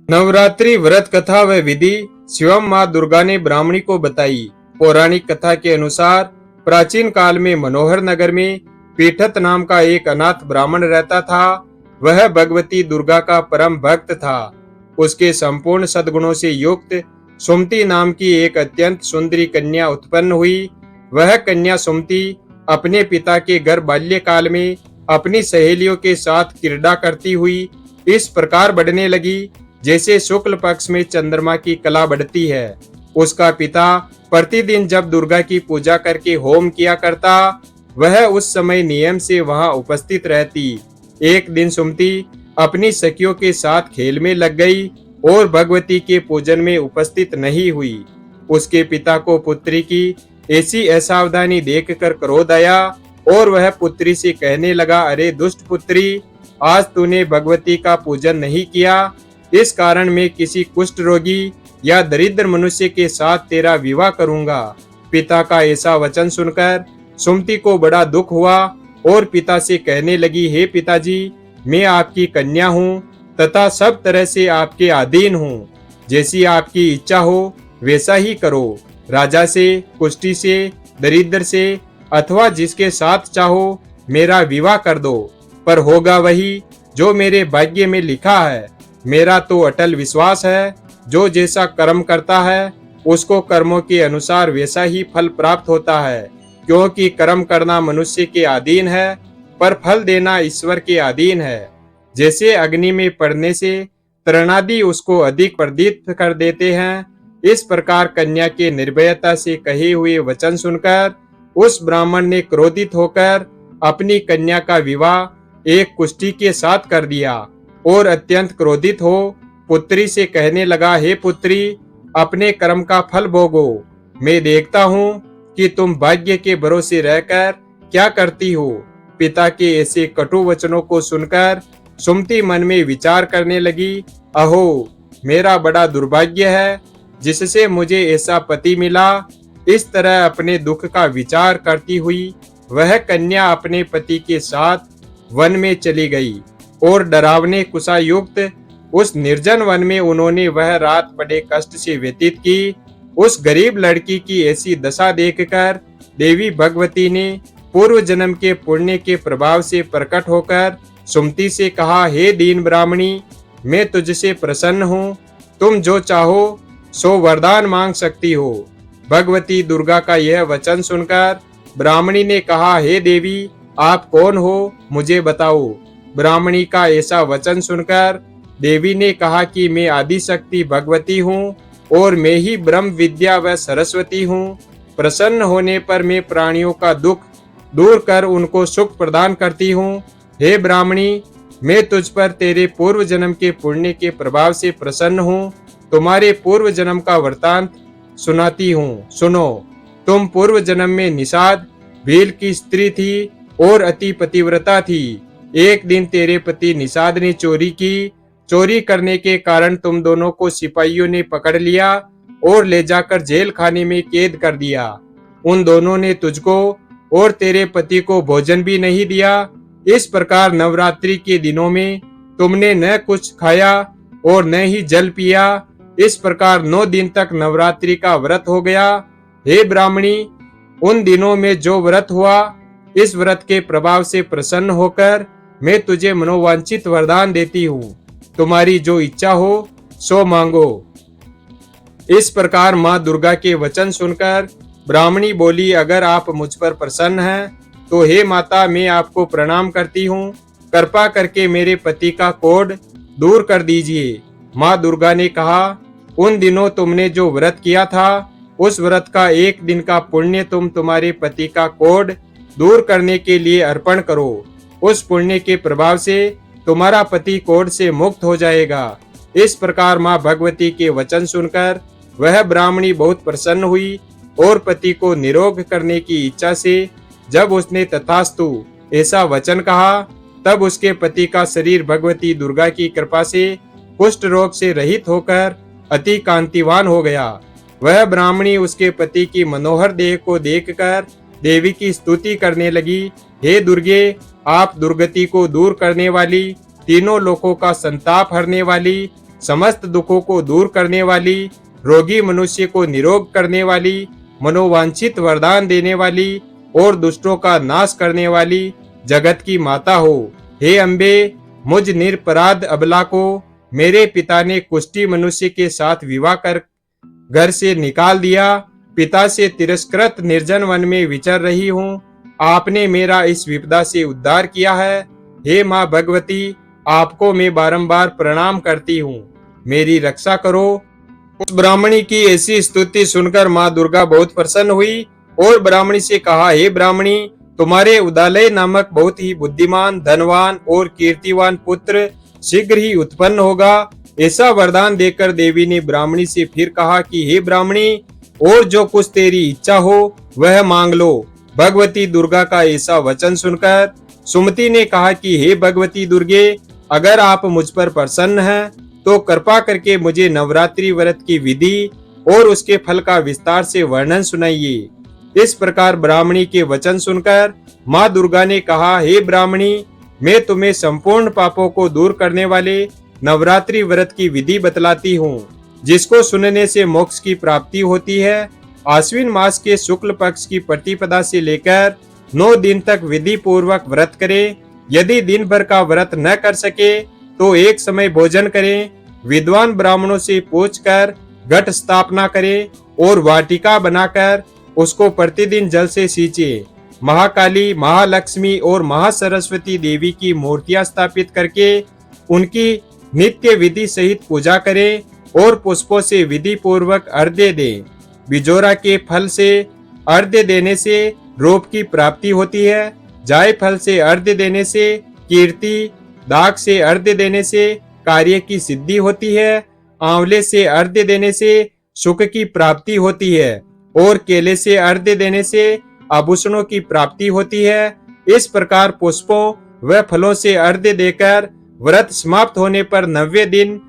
नवरात्रि व्रत कथा व विधि स्वयं माँ दुर्गा ने ब्राह्मणी को बताई। पौराणिक कथा के अनुसार प्राचीन काल में मनोहर नगर में पीठत नाम का एक अनाथ ब्राह्मण रहता था। वह भगवती दुर्गा का परम भक्त था। उसके संपूर्ण सद्गुणों से युक्त सुमति नाम की एक अत्यंत सुंदरी कन्या उत्पन्न हुई। वह कन्या सुमति अपने पिता के घर बाल्यकाल में अपनी सहेलियों के साथ क्रीड़ा करती हुई इस प्रकार बढ़ने लगी जैसे शुक्ल पक्ष में चंद्रमा की कला बढ़ती है। उसका पिता प्रतिदिन जब दुर्गा की पूजा करके होम किया करता, वह उस समय नियम से वहां उपस्थित रहती। एक दिन सुमति अपनी सखियों के साथ खेल में लग गई और भगवती के पूजन में उपस्थित नहीं हुई। उसके पिता को पुत्री की ऐसी असावधानी देखकर क्रोध आया और वह पुत्री से कहने लगा, अरे दुष्ट पुत्री, आज तूने भगवती का पूजन नहीं किया, इस कारण मैं किसी कुष्ठ रोगी या दरिद्र मनुष्य के साथ तेरा विवाह करूंगा। पिता का ऐसा वचन सुनकर सुमति को बड़ा दुख हुआ और पिता से कहने लगी, हे पिताजी, मैं आपकी कन्या हूँ तथा सब तरह से आपके अधीन हूँ। जैसी आपकी इच्छा हो वैसा ही करो। राजा से, कुष्ठी से, दरिद्र से अथवा जिसके साथ चाहो मेरा विवाह कर दो, पर होगा वही जो मेरे भाग्य में लिखा है। मेरा तो अटल विश्वास है, जो जैसा कर्म करता है उसको कर्मों के अनुसार वैसा ही फल प्राप्त होता है, क्योंकि कर्म करना मनुष्य के अधीन है पर फल देना ईश्वर के अधीन है। जैसे अग्नि में पड़ने से तृणादि उसको अधिक प्रदीप्त कर देते हैं, इस प्रकार कन्या के निर्भयता से कहे हुए वचन सुनकर उस ब्राह्मण ने क्रोधित होकर अपनी कन्या का विवाह एक कुष्ठी के साथ कर दिया और अत्यंत क्रोधित हो पुत्री से कहने लगा, हे पुत्री, अपने कर्म का फल भोगो। मैं देखता हूँ कि तुम भाग्य के भरोसे रहकर क्या करती हो। पिता के ऐसे कटु वचनों को सुनकर सुमति मन में विचार करने लगी, अहो, मेरा बड़ा दुर्भाग्य है जिससे मुझे ऐसा पति मिला। इस तरह अपने दुख का विचार करती हुई वह कन्या अपने पति के साथ वन में चली गई और डरावने कुशायुक्त उस निर्जन वन में उन्होंने वह रात बड़े कष्ट से व्यतीत की। उस गरीब लड़की की ऐसी दशा देखकर देवी भगवती ने पूर्व जन्म के पुण्य के प्रभाव से प्रकट होकर सुमति से कहा, हे दीन ब्राह्मणी, मैं तुझसे प्रसन्न हूँ, तुम जो चाहो सो वरदान मांग सकती हो। भगवती दुर्गा का यह वचन सुनकर ब्राह्मणी ने कहा, हे देवी, आप कौन हो, मुझे बताओ। ब्राह्मणी का ऐसा वचन सुनकर देवी ने कहा कि मैं आदिशक्ति भगवती हूँ और मैं ही ब्रह्म विद्या व सरस्वती हूँ। प्रसन्न होने पर मैं प्राणियों का दुख दूर कर उनको सुख प्रदान करती हूँ। हे ब्राह्मणी, मैं तुझ पर तेरे पूर्व जन्म के पुण्य के प्रभाव से प्रसन्न हूँ। तुम्हारे पूर्व जन्म का वृतांत सुनाती हूँ, सुनो। तुम पूर्व जन्म में निषाद भील की स्त्री थी और अति पतिव्रता थी। एक दिन तेरे पति निषाद ने चोरी की। चोरी करने के कारण तुम दोनों को सिपाहियों ने पकड़ लिया और ले जाकर जेल खाने में कैद कर दिया। उन दोनों ने तुझको और तेरे पति को भोजन भी नहीं दिया। इस प्रकार नवरात्रि के दिनों में तुमने न कुछ खाया और न ही जल पिया। इस प्रकार 9 दिन तक नवरात्रि का व्रत हो गया। हे ब्राह्मणी, उन दिनों में जो व्रत हुआ, इस व्रत के प्रभाव से प्रसन्न होकर मैं तुझे मनोवांछित वरदान देती हूँ। तुम्हारी जो इच्छा हो सो मांगो। इस प्रकार माँ दुर्गा के वचन सुनकर ब्राह्मणी बोली, अगर आप मुझ पर प्रसन्न हैं तो हे माता, मैं आपको प्रणाम करती हूँ। कृपा करके मेरे पति का कोढ़ दूर कर दीजिए। माँ दुर्गा ने कहा, उन दिनों तुमने जो व्रत किया था, उस व्रत का एक दिन का पुण्य तुम तुम्हारे पति का कोढ़ दूर करने के लिए अर्पण करो। उस पुण्य के प्रभाव से तुम्हारा पति कोढ़ से मुक्त हो जाएगा। इस प्रकार माँ भगवती के वचन सुनकर वह ब्राह्मणी बहुत प्रसन्न हुई और पति को निरोग करने की इच्छा से जब उसने तथास्तु ऐसा वचन कहा, तब उसके पति का शरीर भगवती दुर्गा की कृपा से कुष्ठ रोग से रहित होकर अति कांतिवान हो गया। वह ब्राह्मणी उसके पति की मनोहर देह को देखकर देवी की स्तुति करने लगी, हे दुर्गे, आप दुर्गति को दूर करने वाली, तीनों लोकों का संताप हरने वाली, समस्त दुखों को दूर करने वाली, रोगी मनुष्य को निरोग करने वाली, मनोवांछित वरदान देने वाली और दुष्टों का नाश करने वाली जगत की माता हो। हे अम्बे, मुझ निरपराध अबला को मेरे पिता ने कुष्ठी मनुष्य के साथ विवाह कर घर से निकाल दिया। पिता से तिरस्कृत निर्जन वन में विचर रही हूँ। आपने मेरा इस विपदा से उद्धार किया है। हे माँ भगवती, आपको मैं बारंबार प्रणाम करती हूँ, मेरी रक्षा करो। उस ब्राह्मणी की ऐसी स्तुति सुनकर माँ दुर्गा बहुत प्रसन्न हुई और ब्राह्मणी से कहा, हे ब्राह्मणी, तुम्हारे उदालय नामक बहुत ही बुद्धिमान, धनवान और कीर्तिवान पुत्र शीघ्र ही उत्पन्न होगा। ऐसा वरदान देकर देवी ने ब्राह्मणी से फिर कहा कि हे ब्राह्मणी, और जो कुछ तेरी इच्छा हो वह मांग लो। भगवती दुर्गा का ऐसा वचन सुनकर सुमति ने कहा कि हे भगवती दुर्गे, अगर आप मुझ पर प्रसन्न हैं तो कृपा करके मुझे नवरात्रि व्रत की विधि और उसके फल का विस्तार से वर्णन सुनाइए। इस प्रकार ब्राह्मणी के वचन सुनकर माँ दुर्गा ने कहा, हे ब्राह्मणी, मैं तुम्हें संपूर्ण पापों को दूर करने वाले नवरात्रि व्रत की विधि बतलाती हूँ, जिसको सुनने से मोक्ष की प्राप्ति होती है। आश्विन मास के शुक्ल पक्ष की प्रतिपदा से लेकर 9 दिन तक विधि पूर्वक व्रत करें। यदि दिन भर का व्रत न कर सके तो एक समय भोजन करें। विद्वान ब्राह्मणों से पूछकर घट स्थापना करें और वाटिका बनाकर उसको प्रतिदिन जल से सींचे। महाकाली, महालक्ष्मी और महासरस्वती देवी की मूर्तियां स्थापित करके उनकी नित्य विधि सहित पूजा करें और पुष्पों से विधि पूर्वक अर्घ्य दें। बिजोरा के फल से अर्घ्य देने से रूप की प्राप्ति होती है। जाय फल से अर्घ्य देने से कीर्ति, दाग से अर्घ्य देने से कार्य की सिद्धि होती है, आंवले से अर्घ्य देने से सुख की प्राप्ति होती है और केले से अर्घ्य देने से आभूषणों की प्राप्ति होती है। इस प्रकार पुष्पों व फलों से अर्घ्य देकर व्रत समाप्त होने पर 90 दिन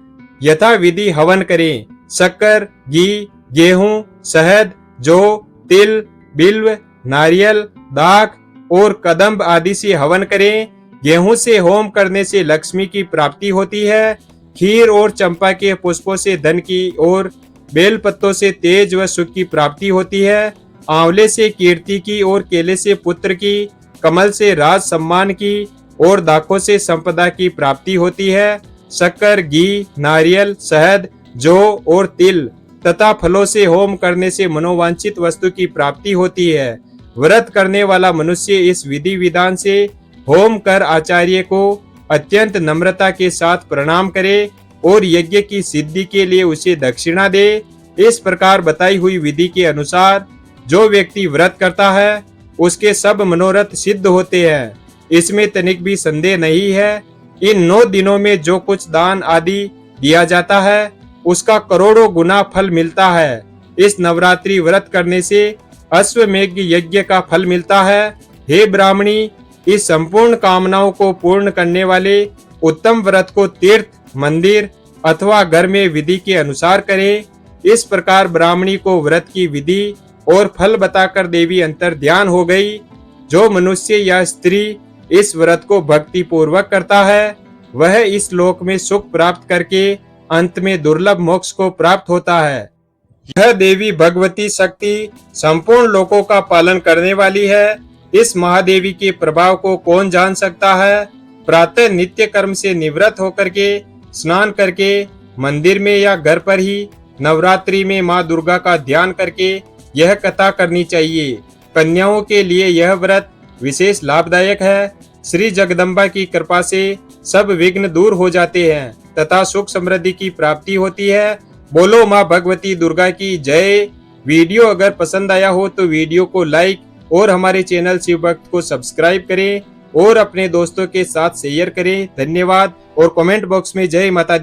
यथा विधि हवन करें। शक्कर, घी, गेहूं, शहद, जौ, तिल, बिल्व, नारियल, दाख और कदम्ब आदि से हवन करें। गेहूं से होम करने से लक्ष्मी की प्राप्ति होती है। खीर और चंपा के पुष्पों से धन की और बेल पत्तों से तेज व सुख की प्राप्ति होती है। आंवले से कीर्ति की और केले से पुत्र की, कमल से राज सम्मान की और दाखों से संपदा की प्राप्ति होती है। शक्कर, घी, नारियल, शहद, जौ और तिल तथा फलों से होम करने से मनोवांछित वस्तु की प्राप्ति होती है। व्रत करने वाला मनुष्य इस विधि विधान से होम कर आचार्य को अत्यंत नम्रता के साथ प्रणाम करे और यज्ञ की सिद्धि के लिए उसे दक्षिणा दे। इस प्रकार बताई हुई विधि के अनुसार जो व्यक्ति व्रत करता है उसके सब मनोरथ सिद्ध होते हैं, इसमें तनिक भी संदेह नहीं है। इन 9 दिनों में जो कुछ दान आदि दिया जाता है उसका करोड़ों गुना फल मिलता है। इस नवरात्रि व्रत करने से अश्वमेघ यज्ञ का फल मिलता है। हे ब्राह्मणी, इस संपूर्ण कामनाओं को पूर्ण करने वाले उत्तम व्रत को तीर्थ, मंदिर अथवा घर में विधि के अनुसार करें। इस प्रकार ब्राह्मणी को व्रत की विधि और फल बताकर देवी अंतर ध्यान हो गई। जो मनुष्य या स्त्री इस व्रत को भक्ति पूर्वक करता है वह इस लोक में सुख प्राप्त करके अंत में दुर्लभ मोक्ष को प्राप्त होता है। यह देवी भगवती शक्ति संपूर्ण लोकों का पालन करने वाली है। इस महादेवी के प्रभाव को कौन जान सकता है। प्रातः नित्य कर्म से निवृत्त होकर के स्नान करके मंदिर में या घर पर ही नवरात्रि में माँ दुर्गा का ध्यान करके यह कथा करनी चाहिए। कन्याओं के लिए यह व्रत विशेष लाभदायक है। श्री जगदम्बा की कृपा से सब विघ्न दूर हो जाते हैं तथा सुख समृद्धि की प्राप्ति होती है। बोलो माँ भगवती दुर्गा की जय। वीडियो अगर पसंद आया हो तो वीडियो को लाइक और हमारे चैनल शिव भक्त को सब्सक्राइब करें और अपने दोस्तों के साथ शेयर करें। धन्यवाद और कमेंट बॉक्स में जय माता दी।